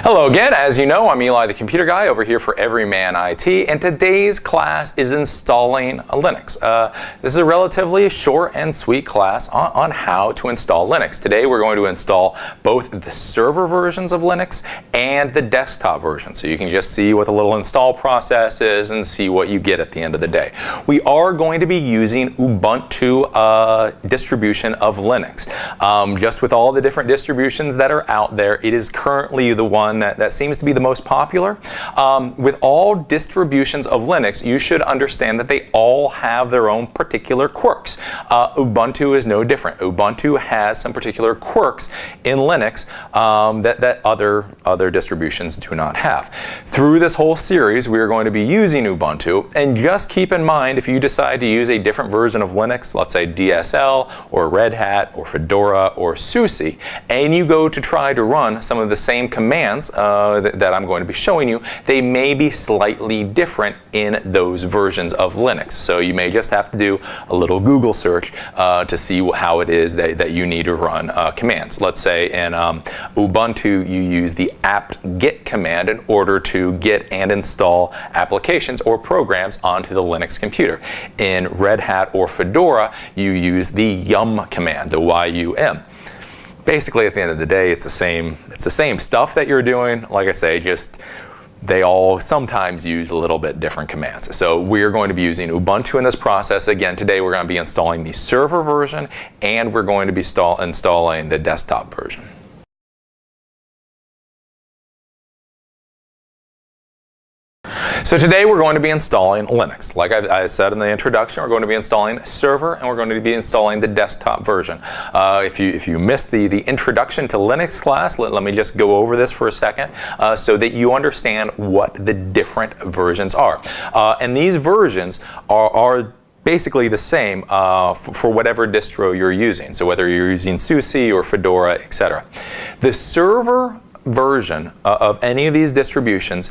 Hello again. As you know, I'm Eli the Computer Guy over here for Everyman IT, and today's class is installing Linux. This is a relatively short and sweet class on how to install Linux. Today we're going to install both the server versions of Linux and the desktop version, so you can just see what the little install process is and see what you get at the end of the day. We are going to be using Ubuntu distribution of Linux. Just with all the different distributions that are out there, it is currently the one that seems to be the most popular. With all distributions of Linux, you should understand that they all have their own particular quirks. Ubuntu is no different. Ubuntu has some particular quirks in Linux that other distributions do not have. Through this whole series, we are going to be using Ubuntu, and just keep in mind, if you decide to use a different version of Linux, let's say DSL or Red Hat or Fedora or SUSE, and you go to try to run some of the same commands that I'm going to be showing you, they may be slightly different in those versions of Linux. So you may just have to do a little Google search to see how it is that you need to run commands. Let's say in Ubuntu you use the apt-get command in order to get and install applications or programs onto the Linux computer. In Red Hat or Fedora you use the yum command, the Y-U-M. Basically, at the end of the day, it's the same stuff that you're doing. Like I say, just they all sometimes use a little bit different commands. So we're going to be using Ubuntu in this process. Again, today we're going to be installing the server version, and we're going to be installing the desktop version. So today we're going to be installing Linux. Like I said in the introduction, we're going to be installing server, and we're going to be installing the desktop version. If you missed the introduction to Linux class, let me just go over this for a second so that you understand what the different versions are. And these versions are basically the same for whatever distro you're using. So whether you're using SUSE or Fedora, etc. The server version of any of these distributions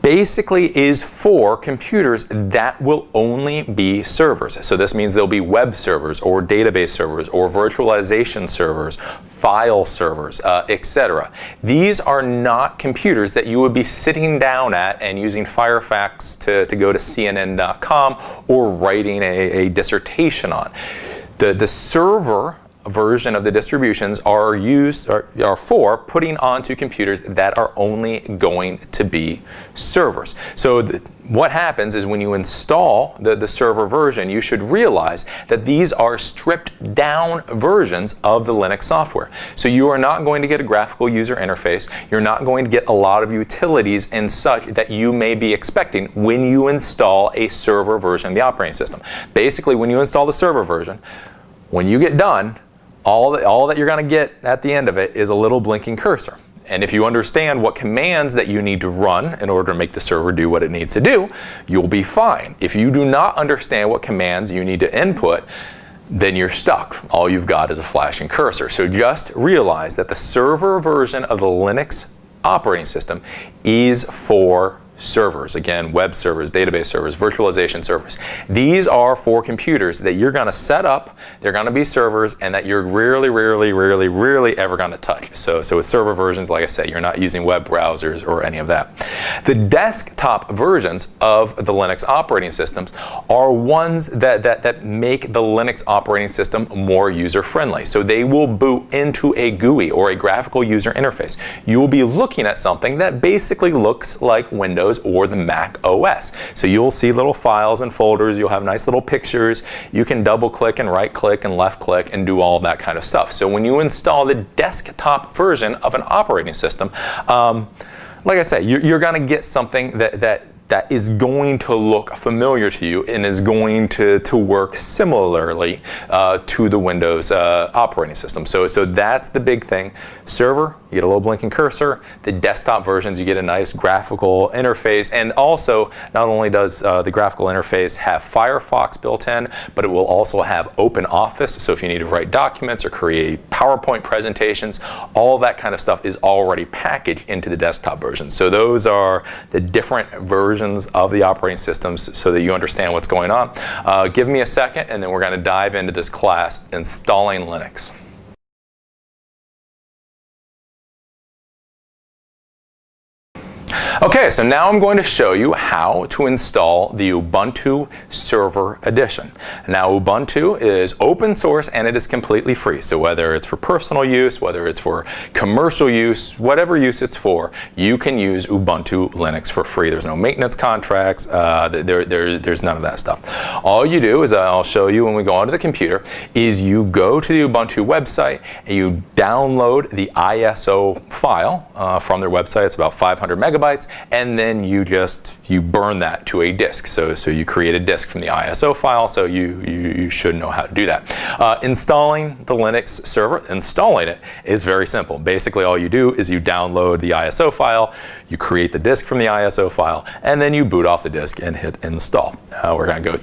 basically is for computers that will only be servers. So this means there'll be web servers or database servers or virtualization servers, file servers, etc. These are not computers that you would be sitting down at and using Firefox to go to CNN.com or writing a dissertation on. The server version of the distributions are for putting onto computers that are only going to be servers. So what happens is when you install the server version, you should realize that these are stripped down versions of the Linux software. So you are not going to get a graphical user interface. You're not going to get a lot of utilities and such that you may be expecting when you install a server version of the operating system. Basically, when you install the server version, when you get done, all that you're going to get at the end of it is a little blinking cursor. And if you understand what commands that you need to run in order to make the server do what it needs to do, you'll be fine. If you do not understand what commands you need to input, then you're stuck. All you've got is a flashing cursor. So just realize that the server version of the Linux operating system is for servers. Again, web servers, database servers, virtualization servers. These are for computers that you're going to set up, they're going to be servers, and that you're rarely ever going to touch. So with server versions, like I said, you're not using web browsers or any of that. The desktop versions of the Linux operating systems are ones that make the Linux operating system more user-friendly. So they will boot into a GUI or a graphical user interface. You will be looking at something that basically looks like Windows or the Mac OS. So you'll see little files and folders, you'll have nice little pictures, you can double click and right click and left click and do all that kind of stuff. So when you install the desktop version of an operating system, like I say, you're going to get something that is going to look familiar to you and is going to work similarly to the Windows operating system. So that's the big thing. Server, you get a little blinking cursor. The desktop versions, you get a nice graphical interface. And also, not only does the graphical interface have Firefox built in, but it will also have OpenOffice. So if you need to write documents or create PowerPoint presentations, all that kind of stuff is already packaged into the desktop version. So those are the different versions of the operating systems so that you understand what's going on. Give me a second, and then we're going to dive into this class, installing Linux. Okay, so now I'm going to show you how to install the Ubuntu Server Edition. Now, Ubuntu is open source and it is completely free. So whether it's for personal use, whether it's for commercial use, whatever use it's for, you can use Ubuntu Linux for free. There's no maintenance contracts. There's none of that stuff. All you do is, I'll show you when we go onto the computer, is you go to the Ubuntu website and you download the ISO file from their website. It's about 500 megabytes, and then you burn that to a disk. So you create a disk from the ISO file, so you should know how to do that. Installing the Linux server, installing it is very simple. Basically all you do is you download the ISO file, you create the disk from the ISO file, and then you boot off the disk and hit install. We're going to go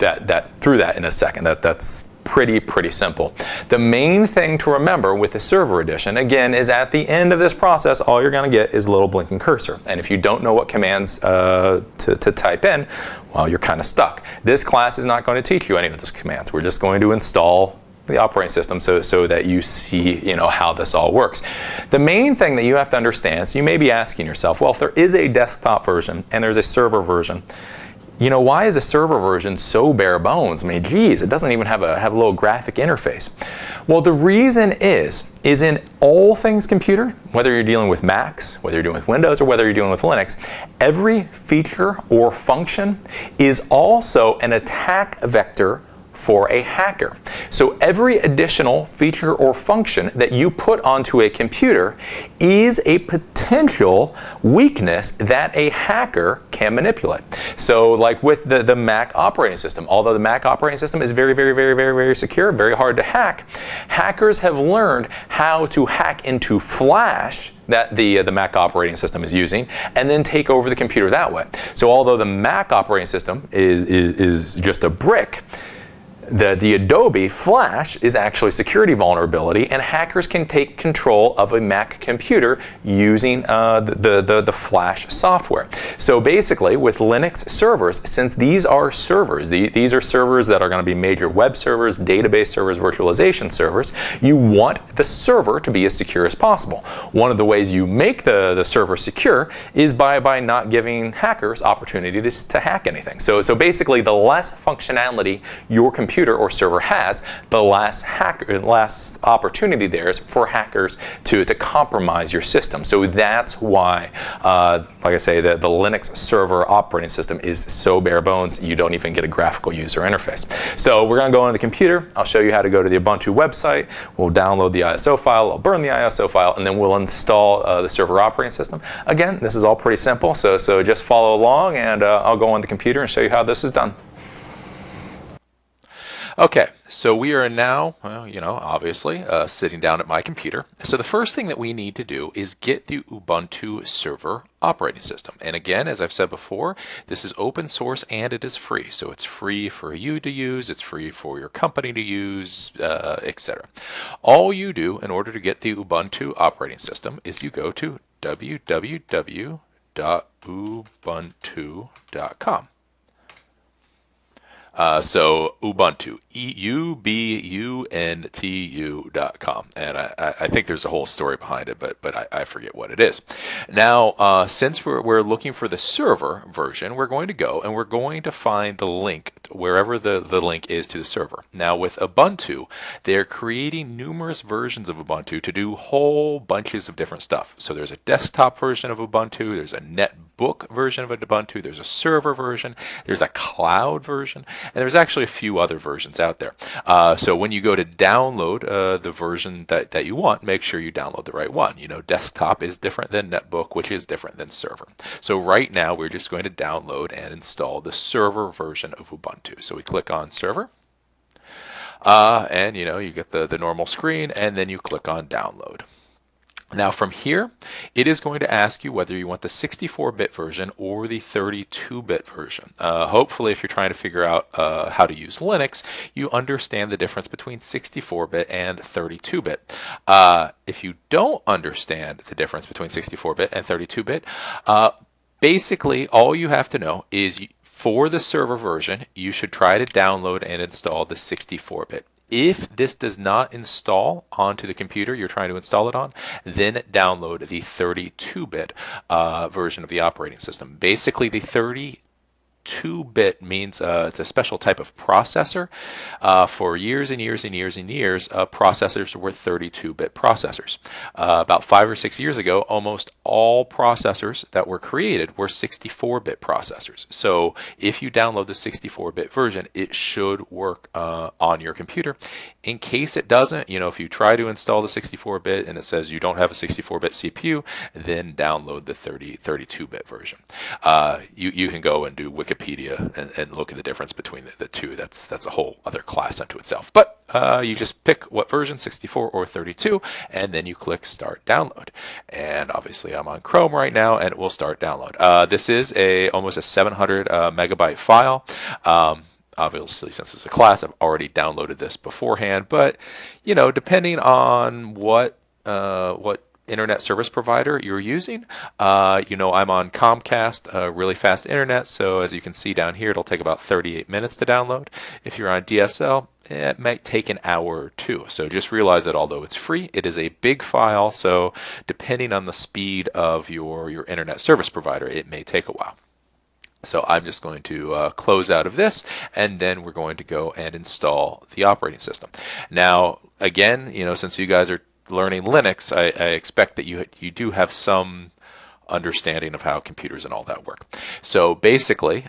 through that in a second. That's pretty simple. The main thing to remember with the Server Edition, again, is at the end of this process, all you're going to get is a little blinking cursor. And if you don't know what commands to type in, well, you're kind of stuck. This class is not going to teach you any of those commands. We're just going to install the operating system so that you see how this all works. The main thing that you have to understand, so you may be asking yourself, well, if there is a desktop version and there's a server version, why is the server version so bare bones? I mean, geez, it doesn't even have a little graphic interface. Well, the reason is in all things computer, whether you're dealing with Macs, whether you're dealing with Windows, or whether you're dealing with Linux, every feature or function is also an attack vector for a hacker. So every additional feature or function that you put onto a computer is a potential weakness that a hacker can manipulate. So like with the Mac operating system, although the Mac operating system is very secure, very hard to hack, hackers have learned how to hack into Flash that the Mac operating system is using, and then take over the computer that way. So although the Mac operating system is just a brick, the Adobe Flash is actually a security vulnerability, and hackers can take control of a Mac computer using the Flash software. So basically, with Linux servers, since these are servers, these are servers that are going to be major web servers, database servers, virtualization servers, you want the server to be as secure as possible. One of the ways you make the server secure is by not giving hackers opportunities to hack anything. So basically, the less functionality your computer or server has, the less opportunity there is for hackers to compromise your system. So that's why, like I say, the Linux server operating system is so bare bones, you don't even get a graphical user interface. So we're going to go on the computer. I'll show you how to go to the Ubuntu website. We'll download the ISO file, I'll burn the ISO file, and then we'll install the server operating system. Again, this is all pretty simple, so just follow along, and I'll go on the computer and show you how this is done. Okay, so we are now, obviously sitting down at my computer. So the first thing that we need to do is get the Ubuntu Server operating system. And again, as I've said before, this is open source and it is free. So it's free for you to use, it's free for your company to use, etc. All you do in order to get the Ubuntu operating system is you go to www.ubuntu.com. So Ubuntu, ubuntu.com, and I think there's a whole story behind it, but I forget what it is. Now, since we're looking for the server version, we're going to go and we're going to find the link wherever the link is to the server. Now, with Ubuntu, they're creating numerous versions of Ubuntu to do whole bunches of different stuff. So there's a desktop version of Ubuntu, there's a netbook version of Ubuntu, there's a server version, there's a cloud version, and there's actually a few other versions out there. So when you go to download the version that you want, make sure you download the right one. Desktop is different than netbook, which is different than server. So right now we're just going to download and install the server version of Ubuntu. So we click on server, and you get the normal screen, and then you click on download. Now from here, it is going to ask you whether you want the 64-bit version or the 32-bit version. Hopefully, if you're trying to figure out how to use Linux, you understand the difference between 64-bit and 32-bit. If you don't understand the difference between 64-bit and 32-bit, basically all you have to know is for the server version, you should try to download and install the 64-bit. If this does not install onto the computer you're trying to install it on, then download the 32-bit version of the operating system. Basically, the 32-bit means it's a special type of processor. For years and years and years and years, processors were 32-bit processors. About 5 or 6 years ago, almost all processors that were created were 64-bit processors. So if you download the 64-bit version, it should work on your computer. In case it doesn't, if you try to install the 64-bit and it says you don't have a 64-bit CPU, then download the 32-bit version. You can go and do Wikipedia and look at the difference between the two. That's a whole other class unto itself. But you just pick what version, 64 or 32, and then you click Start Download. And obviously I'm on Chrome right now, and it will start download. This is almost a 700 megabyte file. Obviously, since it's a class, I've already downloaded this beforehand. But depending on what internet service provider you're using. I'm on Comcast, really fast internet, so as you can see down here, it'll take about 38 minutes to download. If you're on DSL, it might take an hour or two. So just realize that although it's free, it is a big file, so depending on the speed of your internet service provider, it may take a while. So I'm just going to close out of this, and then we're going to go and install the operating system. Now, again, since you guys are learning Linux, I expect that you do have some understanding of how computers and all that work. So basically,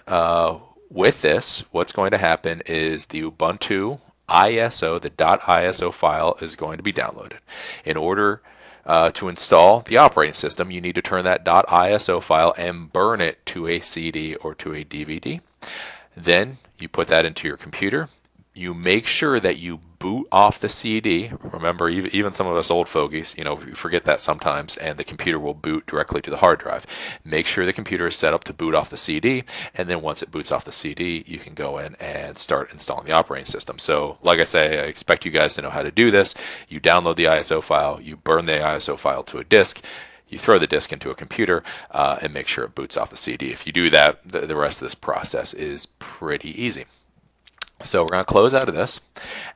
with this, what's going to happen is the Ubuntu ISO, the .iso file, is going to be downloaded. In order to install the operating system, you need to turn that .iso file and burn it to a CD or to a DVD. Then you put that into your computer. You make sure that you boot off the CD. Remember, even some of us old fogies, we forget that sometimes, and the computer will boot directly to the hard drive. Make sure the computer is set up to boot off the CD, and then once it boots off the CD, you can go in and start installing the operating system. So, like I say, I expect you guys to know how to do this. You download the ISO file, you burn the ISO file to a disk, you throw the disk into a computer, and make sure it boots off the CD. If you do that, the rest of this process is pretty easy. So we're going to close out of this,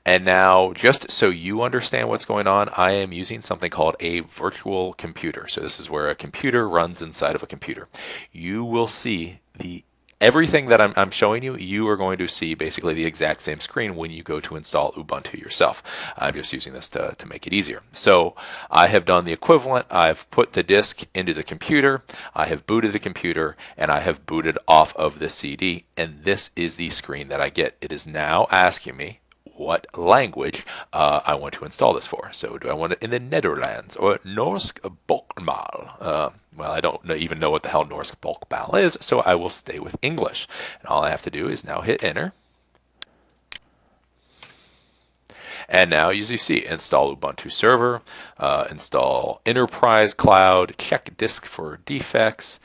and now just so you understand what's going on, I am using something called a virtual computer. So this is where a computer runs inside of a computer. You will see everything that I'm showing you, you are going to see basically the exact same screen when you go to install Ubuntu yourself. I'm just using this to make it easier. So I have done the equivalent. I've put the disk into the computer, I have booted the computer, and I have booted off of the CD, and this is the screen that I get. It is now asking me what language I want to install this for. So do I want it in the Netherlands or Norsk Bokmål? Well, I don't even know what the hell Norsk Bokmål is, so I will stay with English. And all I have to do is now hit enter. And now, as you see, install Ubuntu Server, install Enterprise Cloud, check disk for defects,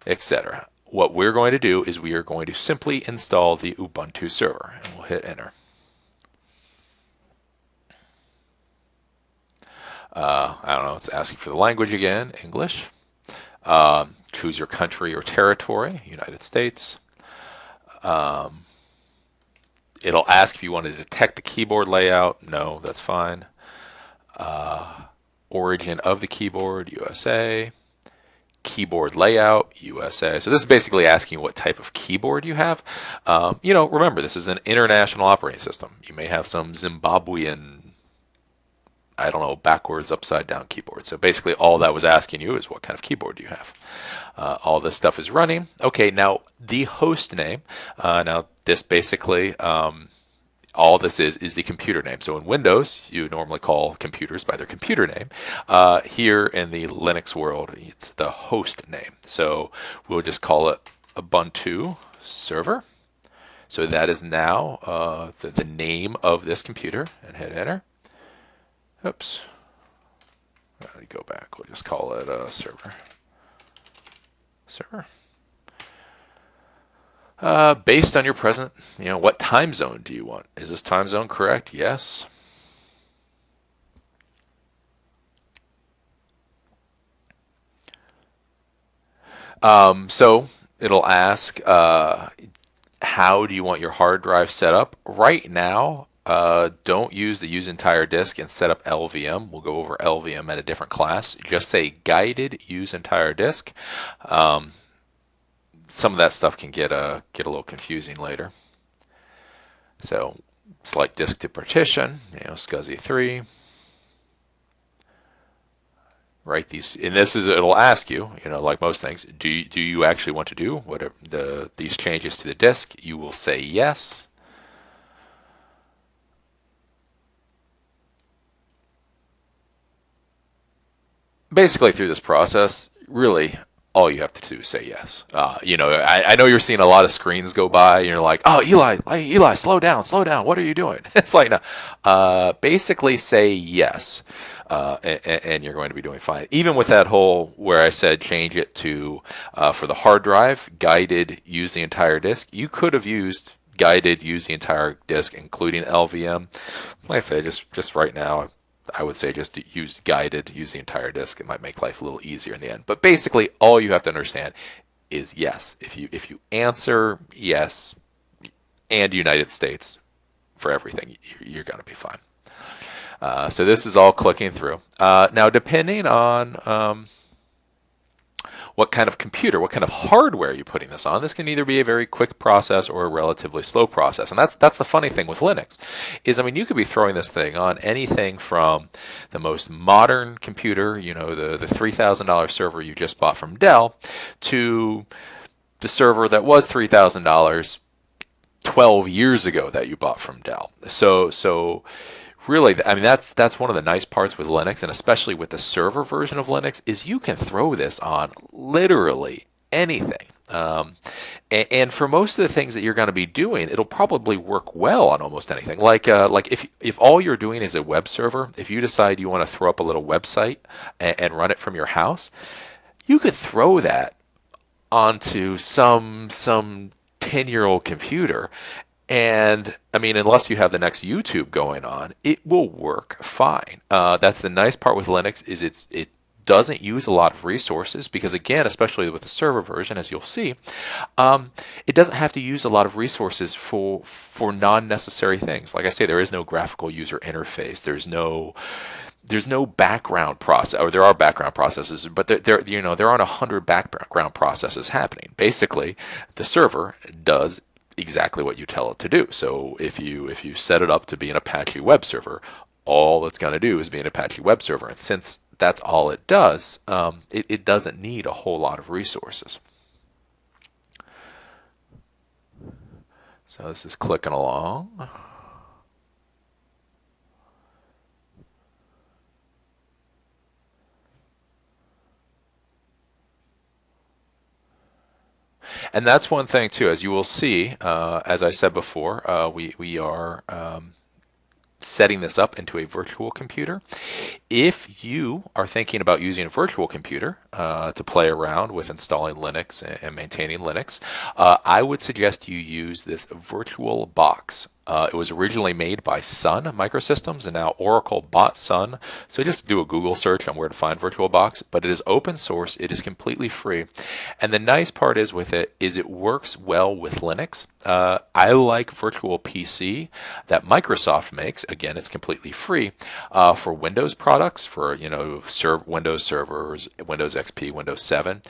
etc. What we're going to do is we are going to simply install the Ubuntu Server, and we'll hit enter. I don't know, it's asking for the language again, English. Choose your country or territory, United States. It'll ask if you want to detect the keyboard layout. No, that's fine. Origin of the keyboard, USA. Keyboard layout, USA. So this is basically asking you what type of keyboard you have. Remember, this is an international operating system. You may have some Zimbabwean, I don't know, backwards, upside down keyboard. So basically all that was asking you is what kind of keyboard do you have. All this stuff is running. Okay, now the host name. Now this basically, all this is the computer name. So in Windows, you normally call computers by their computer name. Here in the Linux world, it's the host name. So we'll just call it Ubuntu Server. So that is now the name of this computer, and hit enter. Oops. Let me go back. We'll just call it server. Server. Based on your present, what time zone do you want? Is this time zone correct? Yes. So it'll ask, how do you want your hard drive set up? Right now, don't use the use entire disk and set up LVM. We'll go over LVM at a different class. Just say guided use entire disk. Some of that stuff can get a little confusing later. So select disk to partition, SCSI 3. Write these, and it'll ask you, like most things, do you actually want to do whatever these changes to the disk? You will say yes. Basically, through this process, really, all you have to do is say yes. I know you're seeing a lot of screens go by, and you're like, oh, Eli, slow down. What are you doing? It's like, no. Basically, say yes. And you're going to be doing fine. Even with that whole where I said change it to for the hard drive, guided use the entire disk, you could have used guided use the entire disk, including LVM. Like I say, just right now, I would say just use guided use the entire disk. It might make life a little easier in the end. But basically, all you have to understand is yes. If you answer yes and United States for everything, you're going to be fine. So this is all clicking through. Now, depending on what kind of computer, what kind of hardware you're putting this on, this can either be a very quick process or a relatively slow process. And that's the funny thing with Linux, is, you could be throwing this thing on anything from the most modern computer, the $3,000 server you just bought from Dell, to the server that was $3,000 12 years ago that you bought from Dell. So really, that's one of the nice parts with Linux, and especially with the server version of Linux, is you can throw this on literally anything. And for most of the things that you're going to be doing, it'll probably work well on almost anything. Like if all you're doing is a web server, if you decide you want to throw up a little website and run it from your house, you could throw that onto some 10-year-old computer. And unless you have the next YouTube going on, it will work fine. That's the nice part with Linux, is it doesn't use a lot of resources, because again, especially with the server version, as you'll see, it doesn't have to use a lot of resources for non-necessary things. Like I say, there is no graphical user interface. There's no background process, or there are background processes, but there aren't 100 background processes happening. Basically, the server does exactly what you tell it to do. So if you set it up to be an Apache web server, all it's going to do is be an Apache web server. And since that's all it does, it doesn't need a whole lot of resources. So this is clicking along. And that's one thing too, as you will see, as I said before, we are setting this up into a virtual computer. If you are thinking about using a virtual computer to play around with installing Linux and maintaining Linux, I would suggest you use this VirtualBox. It was originally made by Sun Microsystems, and now Oracle bought Sun. So just do a Google search on where to find VirtualBox, but it is open source. It is completely free. And the nice part is with it is it works well with Linux. I like Virtual PC that Microsoft makes. Again, it's completely free for Windows products, for Windows servers, Windows XP, Windows 7.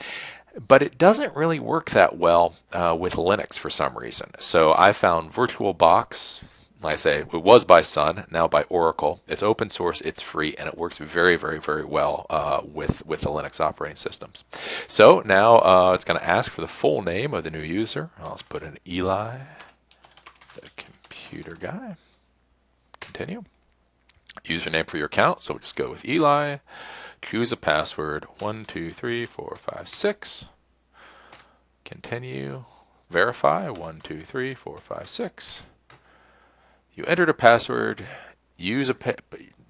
But it doesn't really work that well with Linux for some reason. So I found VirtualBox, like I say, it was by Sun, now by Oracle. It's open source, it's free, and it works very, very, very well with the Linux operating systems. So now it's going to ask for the full name of the new user. I'll just put in Eli, the computer guy. Continue. Username for your account, so we'll just go with Eli. Choose a password, 1, 2, 3, 4, 5, 6. Continue. Verify, 1, 2, 3, 4, 5, 6. You entered a password.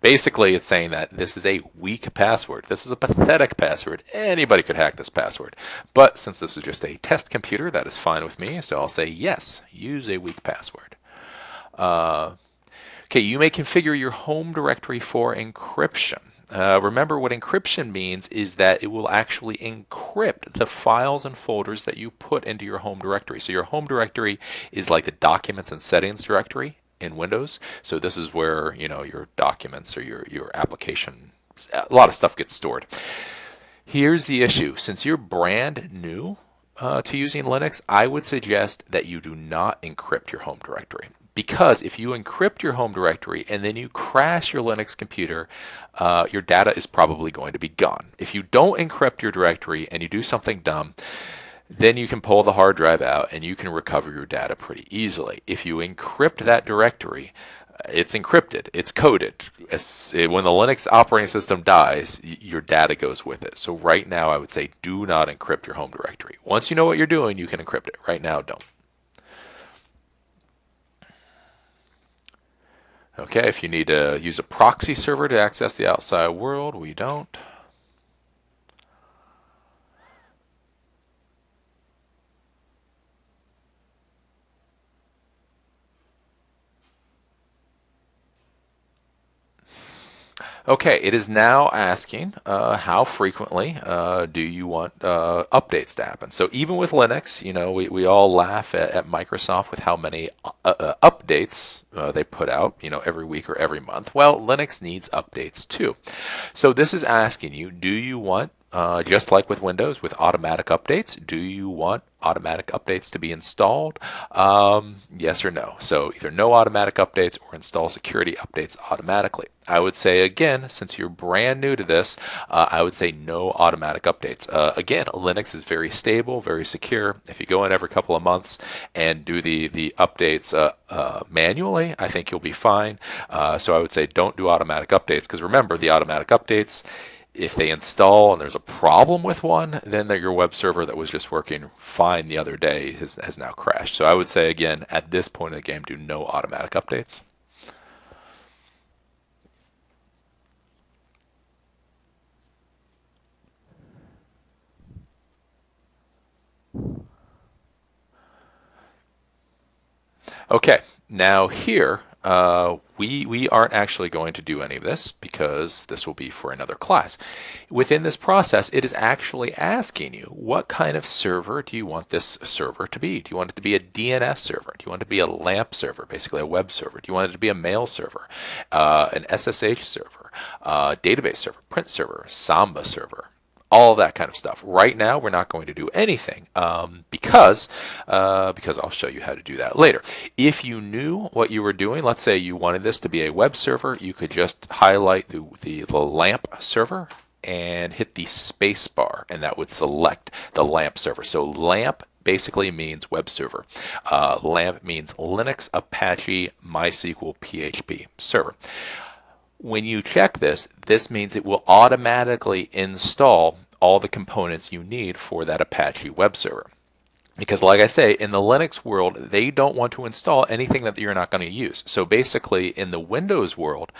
Basically, it's saying that this is a weak password. This is a pathetic password. Anybody could hack this password. But since this is just a test computer, that is fine with me. So I'll say yes, use a weak password. Okay, you may configure your home directory for encryption. Remember, what encryption means is that it will actually encrypt the files and folders that you put into your home directory. So your home directory is like the documents and settings directory. in Windows. So this is where, your documents or your application, a lot of stuff gets stored. Here's the issue. Since you're brand new to using Linux, I would suggest that you do not encrypt your home directory. Because if you encrypt your home directory and then you crash your Linux computer, your data is probably going to be gone. If you don't encrypt your directory and you do something dumb, then you can pull the hard drive out and you can recover your data pretty easily. If you encrypt that directory, it's encrypted, it's coded. When the Linux operating system dies, your data goes with it. So right now, I would say do not encrypt your home directory. Once you know what you're doing, you can encrypt it. Right now, don't. Okay, if you need to use a proxy server to access the outside world, we don't. Okay, it is now asking how frequently do you want updates to happen. So even with Linux, we all laugh at Microsoft with how many updates they put out, every week or every month. Well, Linux needs updates too. So this is asking you, do you want, just like with Windows, with automatic updates, do you want automatic updates to be installed? Yes or no. So either no automatic updates or install security updates automatically. I would say, again, since you're brand new to this, I would say no automatic updates. Again, Linux is very stable, very secure. If you go in every couple of months and do the updates manually, I think you'll be fine. So I would say don't do automatic updates, because remember, the automatic updates, if they install and there's a problem with one, then your web server that was just working fine the other day has now crashed. So I would say, again, at this point in the game, do no automatic updates. Okay, now here, we aren't actually going to do any of this because this will be for another class. Within this process, it is actually asking you, what kind of server do you want this server to be? Do you want it to be a DNS server? Do you want it to be a LAMP server, basically a web server? Do you want it to be a mail server, an SSH server, database server, print server, Samba server? All of that kind of stuff. Right now, we're not going to do anything because I'll show you how to do that later. If you knew what you were doing, let's say you wanted this to be a web server, you could just highlight the LAMP server and hit the space bar, and that would select the LAMP server. So LAMP basically means web server. LAMP means Linux Apache MySQL PHP server. When you check this, this means it will automatically install all the components you need for that Apache web server. Because like I say, in the Linux world, they don't want to install anything that you're not going to use. So basically, in the Windows world,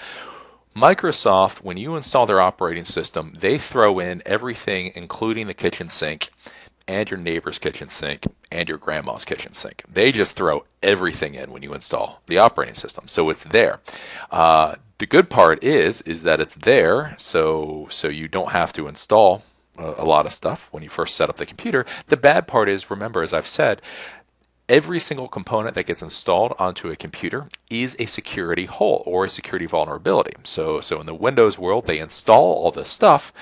Microsoft, when you install their operating system, they throw in everything, including the kitchen sink and your neighbor's kitchen sink and your grandma's kitchen sink. They just throw everything in when you install the operating system. So it's there. The good part is that it's there, so you don't have to install a lot of stuff when you first set up the computer. The bad part is, remember, as I've said, every single component that gets installed onto a computer is a security hole or a security vulnerability. So in the Windows world, they install all this stuff.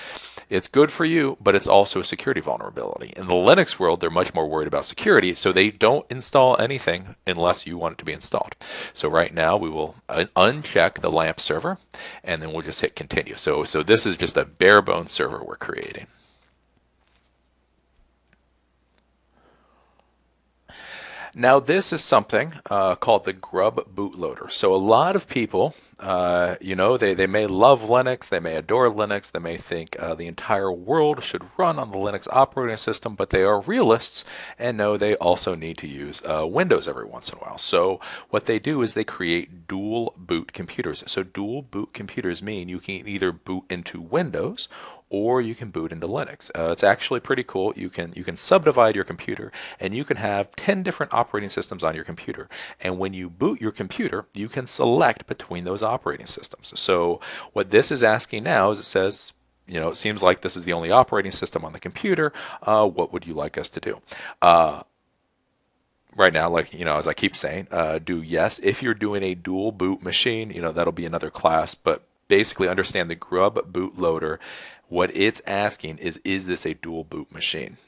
It's good for you, but it's also a security vulnerability. In the Linux world, they're much more worried about security, so they don't install anything unless you want it to be installed. So right now, we will uncheck the LAMP server, and then we'll just hit continue. So this is just a bare bones server we're creating. Now this is something called the Grub bootloader. So a lot of people, they may love Linux, they may adore Linux, they may think the entire world should run on the Linux operating system, but they are realists and know they also need to use Windows every once in a while. So what they do is they create dual boot computers. So dual boot computers mean you can either boot into Windows or you can boot into Linux. It's actually pretty cool. You can subdivide your computer, and you can have 10 different operating systems on your computer. And when you boot your computer, you can select between those operating systems. So what this is asking now is it says, it seems like this is the only operating system on the computer. What would you like us to do? right now, like, as I keep saying, do yes. If you're doing a dual boot machine, that'll be another class, but basically understand the Grub bootloader. What it's asking is this a dual boot machine?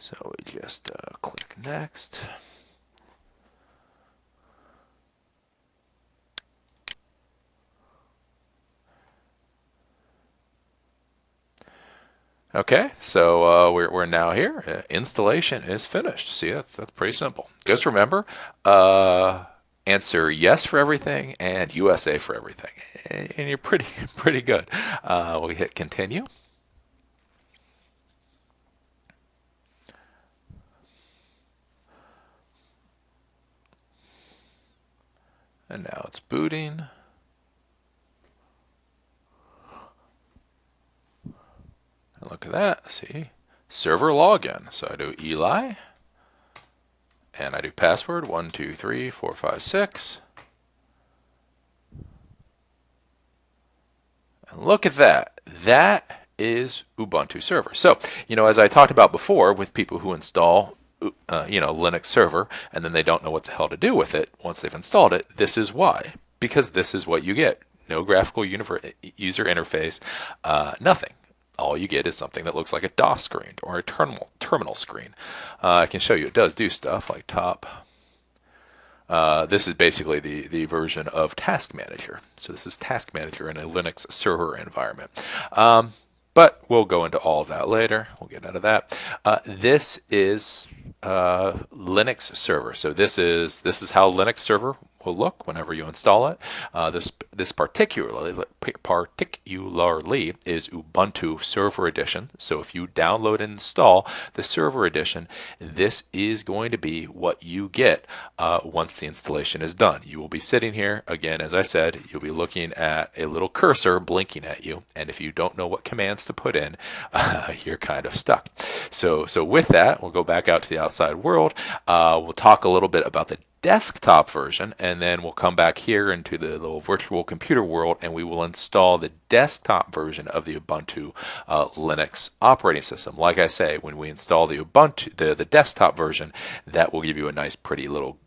So we just click next. Okay, so we're now here. Installation is finished. See, that's pretty simple. Just remember, answer yes for everything and USA for everything, and you're pretty good. We hit continue. And now it's booting. And look at that, see? Server login. So I do Eli, and I do password 1 2 3 4 5 6. And look at that. That is Ubuntu Server. So, as I talked about before with people who install Linux Server and then they don't know what the hell to do with it once they've installed it, this is why. Because this is what you get. No graphical user interface, nothing. All you get is something that looks like a DOS screen or a terminal screen. I can show you it does do stuff like top. This is basically the version of Task Manager. So this is Task Manager in a Linux server environment. But we'll go into all of that later. We'll get out of that. This is Linux Server. So this is how Linux Server will look whenever you install it. This particularly is Ubuntu Server Edition. So if you download and install the Server Edition, this is going to be what you get once the installation is done. You will be sitting here again, as I said, you'll be looking at a little cursor blinking at you, and if you don't know what commands to put in, you're kind of stuck. So with that, we'll go back out to the outside world. We'll talk a little bit about the desktop version, and then we'll come back here into the little virtual computer world, and we will install the desktop version of the Ubuntu Linux operating system. Like I say, when we install the Ubuntu, the desktop version, that will give you a nice, pretty little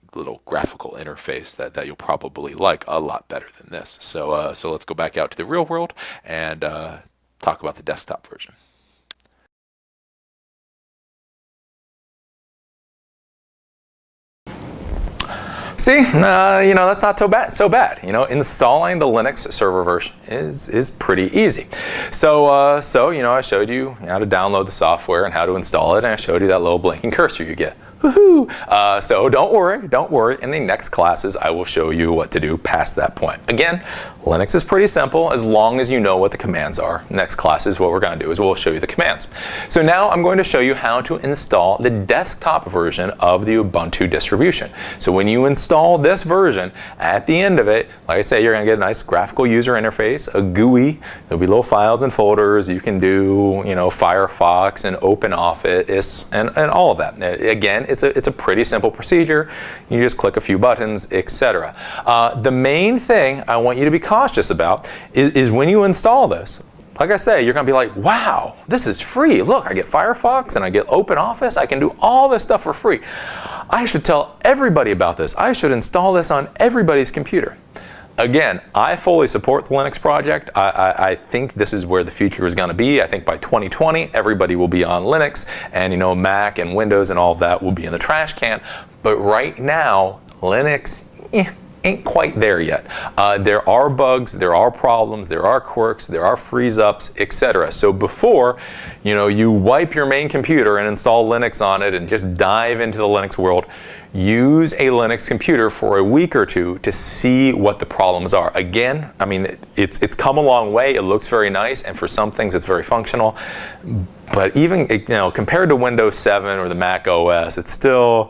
graphical interface that you'll probably like a lot better than this. So let's go back out to the real world and talk about the desktop version. See, that's not so bad. Installing the Linux server version is pretty easy. So I showed you how to download the software and how to install it, and I showed you that little blinking cursor you get. Woohoo! So don't worry. In the next classes, I will show you what to do past that point. Again, Linux is pretty simple as long as you know what the commands are. Next classes, what we're going to do is we'll show you the commands. So now I'm going to show you how to install the desktop version of the Ubuntu distribution. So when you install this version, at the end of it, like I say, you're going to get a nice graphical user interface, a GUI. There'll be little files and folders. You can do, Firefox and OpenOffice and all of that. Again, it's a pretty simple procedure. You just click a few buttons, etc. The main thing I want you to be cautious about is when you install this. Like I say, you're going to be like, wow, this is free. Look, I get Firefox and I get OpenOffice. I can do all this stuff for free. I should tell everybody about this. I should install this on everybody's computer. Again, I fully support the Linux project. I think this is where the future is going to be. I think by 2020, everybody will be on Linux, and Mac and Windows and all of that will be in the trash can. But right now, Linux ain't quite there yet. There are bugs, there are problems, there are quirks, there are freeze-ups, etc. So before you wipe your main computer and install Linux on it and just dive into the Linux world, use a Linux computer for a week or two to see what the problems are. Again, I mean, it's come a long way. It looks very nice, and for some things it's very functional. But even compared to Windows 7 or the Mac OS, it's still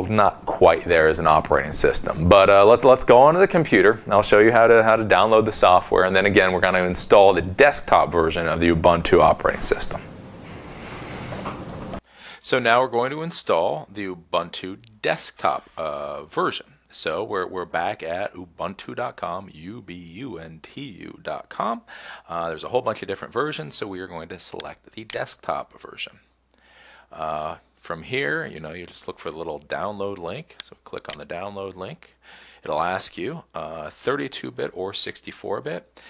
not quite there as an operating system. But let's go onto the computer. I'll show you how to download the software, and then again we're going to install the desktop version of the Ubuntu operating system. So now we're going to install the Ubuntu desktop version. So we're back at ubuntu.com, ubuntu.com. There's a whole bunch of different versions, so we are going to select the desktop version. from here, you just look for the little download link. So click on the download link. It'll ask you 32-bit or 64-bit.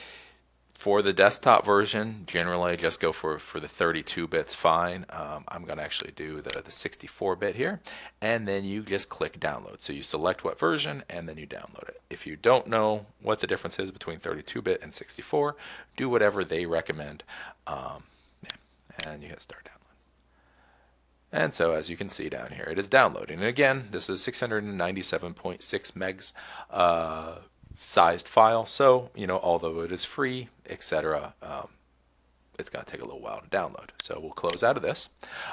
For the desktop version, generally just go for the 32 bits fine. I'm going to actually do the 64-bit here, and then you just click download. So you select what version and then you download it. If you don't know what the difference is between 32-bit and 64, do whatever they recommend, and you hit start download. And so as you can see down here, it is downloading. And again, this is 697.6 megs sized file, so although it is free, etc., it's going to take a little while to download. So we'll close out of this.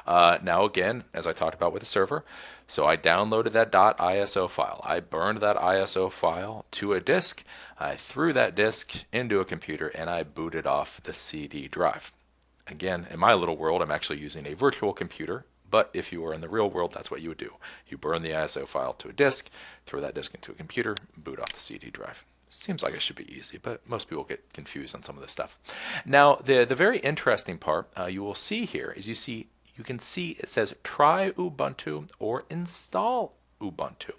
Now again, as I talked about with the server, so I downloaded that .iso file. I burned that ISO file to a disk. I threw that disk into a computer and I booted off the CD drive. Again, in my little world, I'm actually using a virtual computer. But if you were in the real world, that's what you would do. You burn the ISO file to a disk, throw that disk into a computer, boot off the CD drive. Seems like it should be easy, but most people get confused on some of this stuff. Now, the very interesting part you will see here is you can see it says try Ubuntu or install Ubuntu.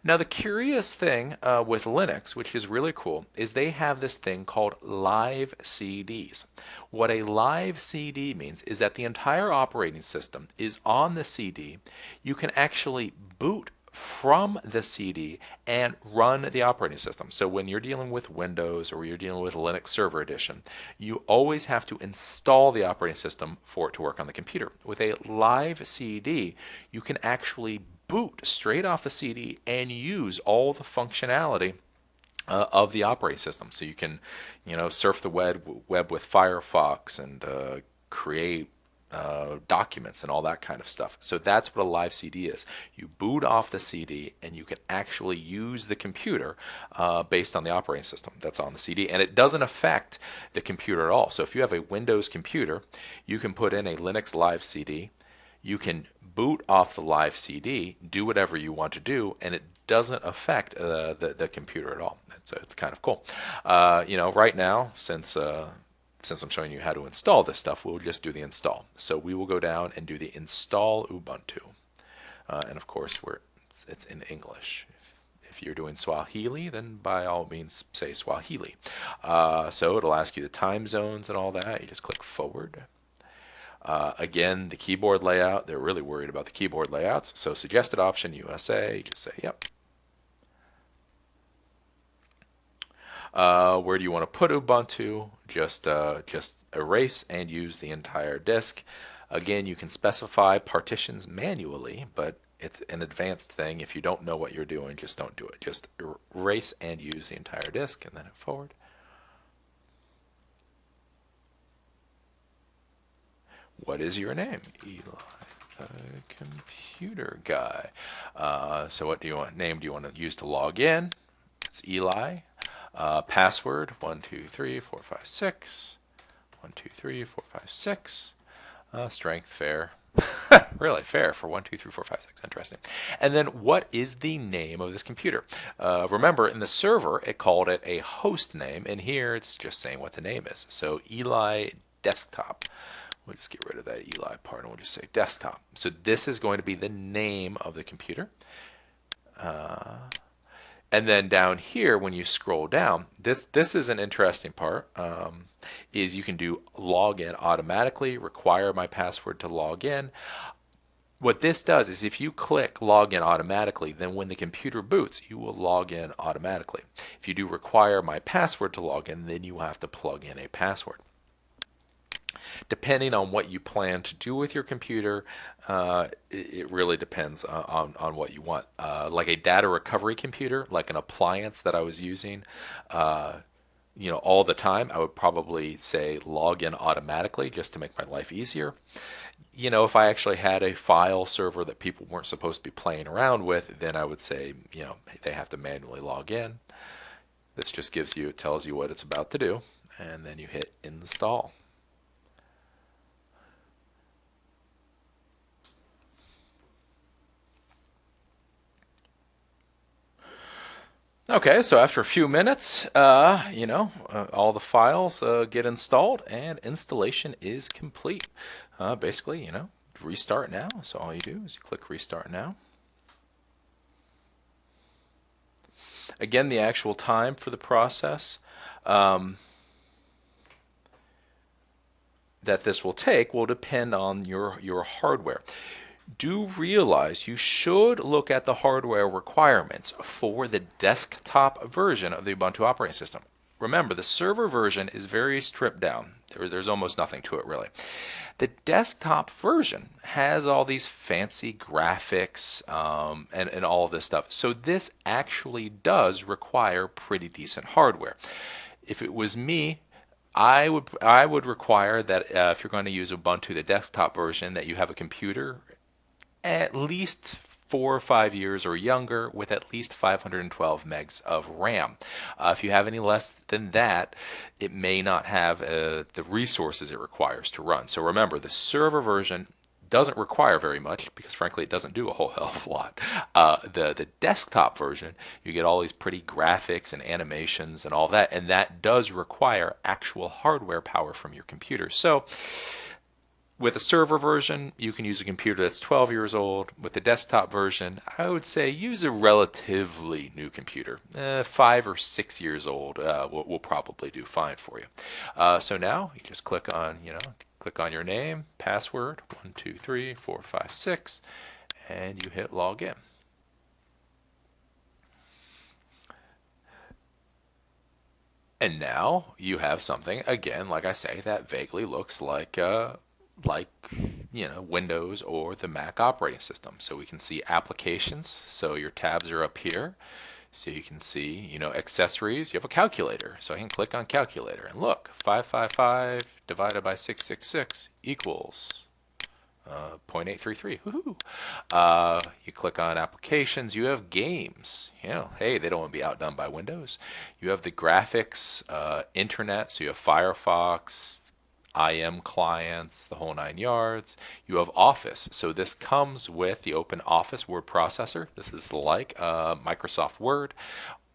Now, the curious thing with Linux, which is really cool, is they have this thing called live CDs. What a live CD means is that the entire operating system is on the CD. You can actually boot from the CD and run the operating system. So when you're dealing with Windows or you're dealing with Linux Server Edition, you always have to install the operating system for it to work on the computer. With a live CD, you can actually boot straight off the CD and use all the functionality of the operating system. So you can, surf the web with Firefox and create documents and all that kind of stuff. So that's what a live CD is. You boot off the CD and you can actually use the computer based on the operating system that's on the CD, and it doesn't affect the computer at all. So if you have a Windows computer, you can put in a Linux live CD. You can boot off the live CD, do whatever you want to do, and it doesn't affect the computer at all. It's kind of cool. Right now, since I'm showing you how to install this stuff, we'll just do the install. So we will go down and do the install Ubuntu. And of course, it's in English. If you're doing Swahili, then by all means say Swahili. So it'll ask you the time zones and all that. You just click forward. Again, the keyboard layout, they're really worried about the keyboard layouts. So suggested option USA, you just say yep. Where do you want to put Ubuntu? Just erase and use the entire disk. Again, you can specify partitions manually, but it's an advanced thing. If you don't know what you're doing, just don't do it. Just erase and use the entire disk and then hit forward. What is your name? Eli, the computer guy. So what name do you want to use to log in? It's Eli. Password 123456. 123456. Strength fair. Really fair for 123456. Interesting. And then what is the name of this computer? Remember, in the server it called it a host name, and here it's just saying what the name is. So Eli Desktop. We'll just get rid of that Eli part and we'll just say desktop. So this is going to be the name of the computer. And then down here, when you scroll down, this is an interesting part, is you can do login automatically, require my password to log in. What this does is if you click login automatically, then when the computer boots, you will log in automatically. If you do require my password to log in, then you will have to plug in a password. Depending on what you plan to do with your computer, it really depends on what you want. Like a data recovery computer, like an appliance that I was using, all the time, I would probably say log in automatically just to make my life easier. If I actually had a file server that people weren't supposed to be playing around with, then I would say, they have to manually log in. This just tells you what it's about to do, and then you hit install. Okay, so after a few minutes, all the files get installed and installation is complete. Basically, restart now. So all you do is you click restart now. Again, the actual time for the process that this will take will depend on your hardware. Do realize you should look at the hardware requirements for the desktop version of the Ubuntu operating system. Remember, the server version is very stripped down. There's almost nothing to it, really. The desktop version has all these fancy graphics and all of this stuff. So this actually does require pretty decent hardware. If it was me, I would require that if you're going to use Ubuntu, the desktop version, that you have a computer at least 4 or 5 years or younger with at least 512 megs of RAM. If you have any less than that, it may not have the resources it requires to run. So remember, the server version doesn't require very much because frankly it doesn't do a whole hell of a lot. The desktop version, you get all these pretty graphics and animations and all that, and that does require actual hardware power from your computer. So with a server version, you can use a computer that's 12 years old. With the desktop version, I would say use a relatively new computer. 5 or 6 years old will probably do fine for you. So now you just click on, click on your name, password, 1, 2, 3, 4, 5, 6, and you hit login. And now you have something, again, like I say, that vaguely looks like Windows or the Mac operating system. So we can see applications. So your tabs are up here. So you can see, accessories. You have a calculator. So I can click on calculator and look, 555 divided by 666 equals 0.833. Woohoo! You click on applications. You have games. Hey, they don't want to be outdone by Windows. You have the graphics, internet. So you have Firefox, IM clients, the whole 9 yards. You have Office. So this comes with the Open Office word processor. This is like Microsoft Word.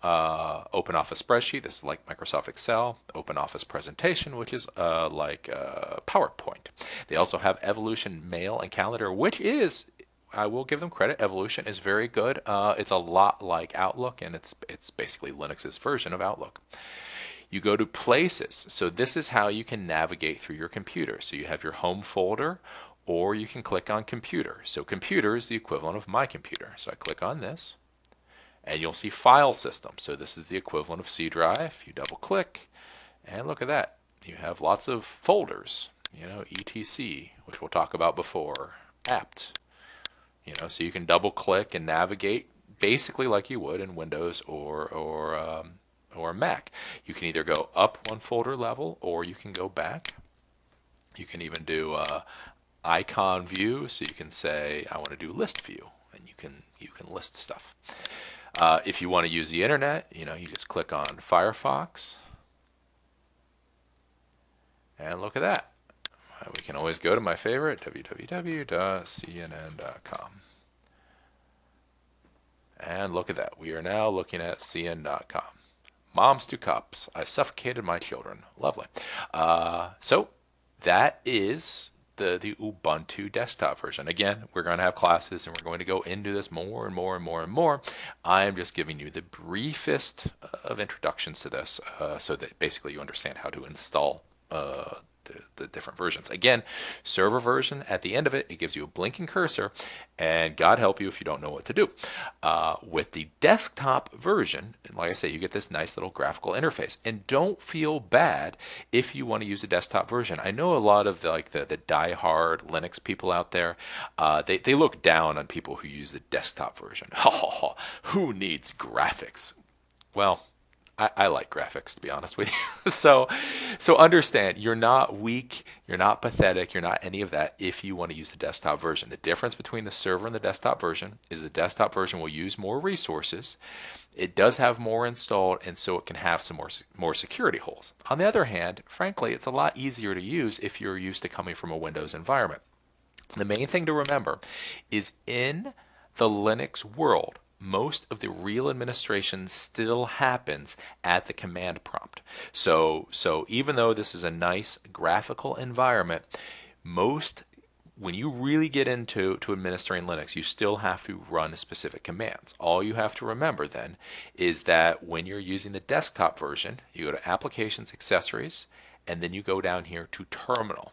Open Office Spreadsheet. This is like Microsoft Excel. Open Office Presentation, which is like PowerPoint. They also have Evolution Mail and Calendar, which is, I will give them credit, Evolution is very good. It's a lot like Outlook, and it's basically Linux's version of Outlook. You go to Places. So this is how you can navigate through your computer. So you have your home folder, or you can click on Computer. So Computer is the equivalent of My Computer. So I click on this, and you'll see File System. So this is the equivalent of C drive. You double click, and look at that. You have lots of folders. ETC, which we'll talk about before, apt. So you can double click and navigate basically like you would in Windows or Mac. You can either go up one folder level or you can go back. You can even do icon view, so you can say I want to do list view, and you can list stuff. If you want to use the internet, you just click on Firefox, and look at that. We can always go to my favorite, www.cnn.com. And look at that. We are now looking at cnn.com. Moms to cups. I suffocated my children. Lovely. So that is the Ubuntu desktop version. Again, we're going to have classes and we're going to go into this more and more and more and more. I am just giving you the briefest of introductions to this so that basically you understand how to install the different versions. Again, server version, at the end of it, it gives you a blinking cursor, and God help you if you don't know what to do. With the desktop version, like I say, you get this nice little graphical interface. And don't feel bad if you want to use a desktop version. I know a lot of the die-hard Linux people out there, they look down on people who use the desktop version. Who needs graphics? Well, I like graphics, to be honest with you. So understand, you're not weak, you're not pathetic, you're not any of that if you want to use the desktop version. The difference between the server and the desktop version is the desktop version will use more resources. It does have more installed, and so it can have some more security holes. On the other hand, frankly, it's a lot easier to use if you're used to coming from a Windows environment. The main thing to remember is in the Linux world, most of the real administration still happens at the command prompt. So even though this is a nice graphical environment, most when you really get into administering Linux, you still have to run specific commands. All you have to remember then is that when you're using the desktop version, you go to Applications, Accessories, and then you go down here to Terminal.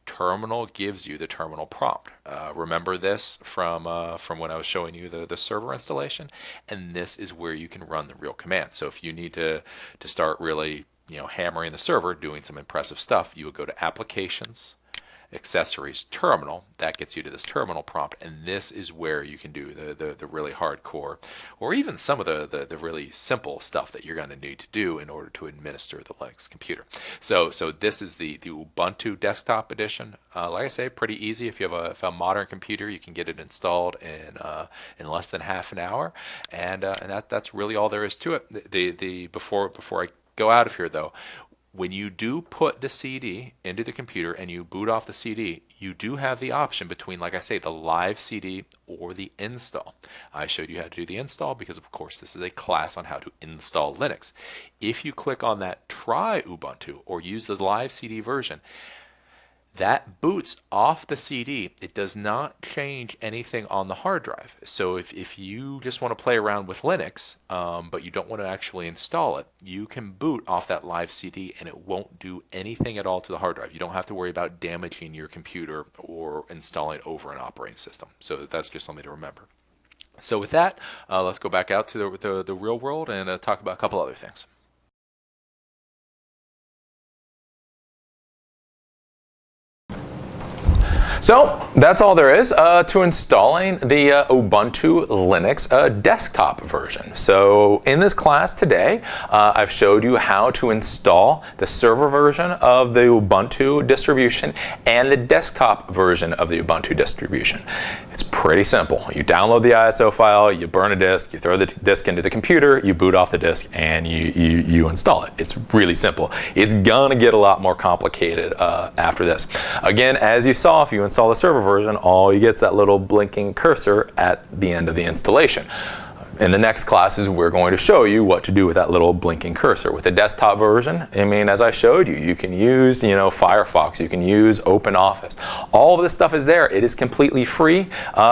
Terminal gives you the terminal prompt. Remember this from when I was showing you the server installation, and this is where you can run the real commands. So if you need to start really hammering the server, doing some impressive stuff, you would go to Applications, Accessories, Terminal. That gets you to this terminal prompt, and this is where you can do the really hardcore, or even some of the really simple stuff that you're going to need to do in order to administer the Linux computer. So this is the Ubuntu Desktop Edition. Like I say, pretty easy. If you have a modern computer, you can get it installed in less than half an hour, and that's really all there is to it. Before I go out of here though, when you do put the CD into the computer and you boot off the CD, you do have the option between, like I say, the live CD or the install. I showed you how to do the install because, of course, this is a class on how to install Linux. If you click on that Try Ubuntu or use the live CD version, that boots off the CD. It does not change anything on the hard drive. So if you just want to play around with Linux, but you don't want to actually install it, you can boot off that live CD and it won't do anything at all to the hard drive. You don't have to worry about damaging your computer or installing it over an operating system. So that's just something to remember. So with that, let's go back out to the real world and talk about a couple other things. So that's all there is to installing the Ubuntu Linux desktop version. So in this class today, I've showed you how to install the server version of the Ubuntu distribution and the desktop version of the Ubuntu distribution. It's pretty simple. You download the ISO file, you burn a disk, you throw the disk into the computer, you boot off the disk, and you install it. It's really simple. It's gonna get a lot more complicated after this. Again, as you saw, if you install the server version, all you get is that little blinking cursor at the end of the installation. In the next classes, we're going to show you what to do with that little blinking cursor. With the desktop version, I mean, as I showed you, you can use, Firefox, you can use OpenOffice. All of this stuff is there. It is completely free.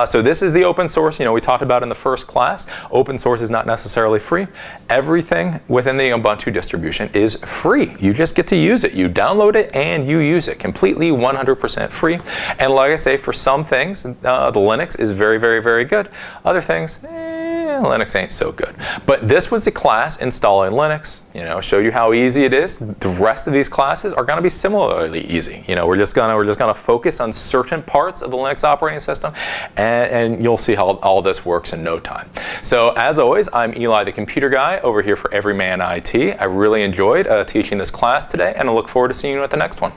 So this is the open source, we talked about in the first class. Open source is not necessarily free. Everything within the Ubuntu distribution is free. You just get to use it. You download it and you use it. Completely 100% free. And like I say, for some things, the Linux is very, very, very good. Other things, Linux ain't so good. But this was the class installing Linux. Showed you how easy it is. The rest of these classes are going to be similarly easy. We're just gonna focus on certain parts of the Linux operating system, and you'll see how all this works in no time. So as always, I'm Eli, the computer guy, over here for Everyman IT. I really enjoyed teaching this class today, and I look forward to seeing you at the next one.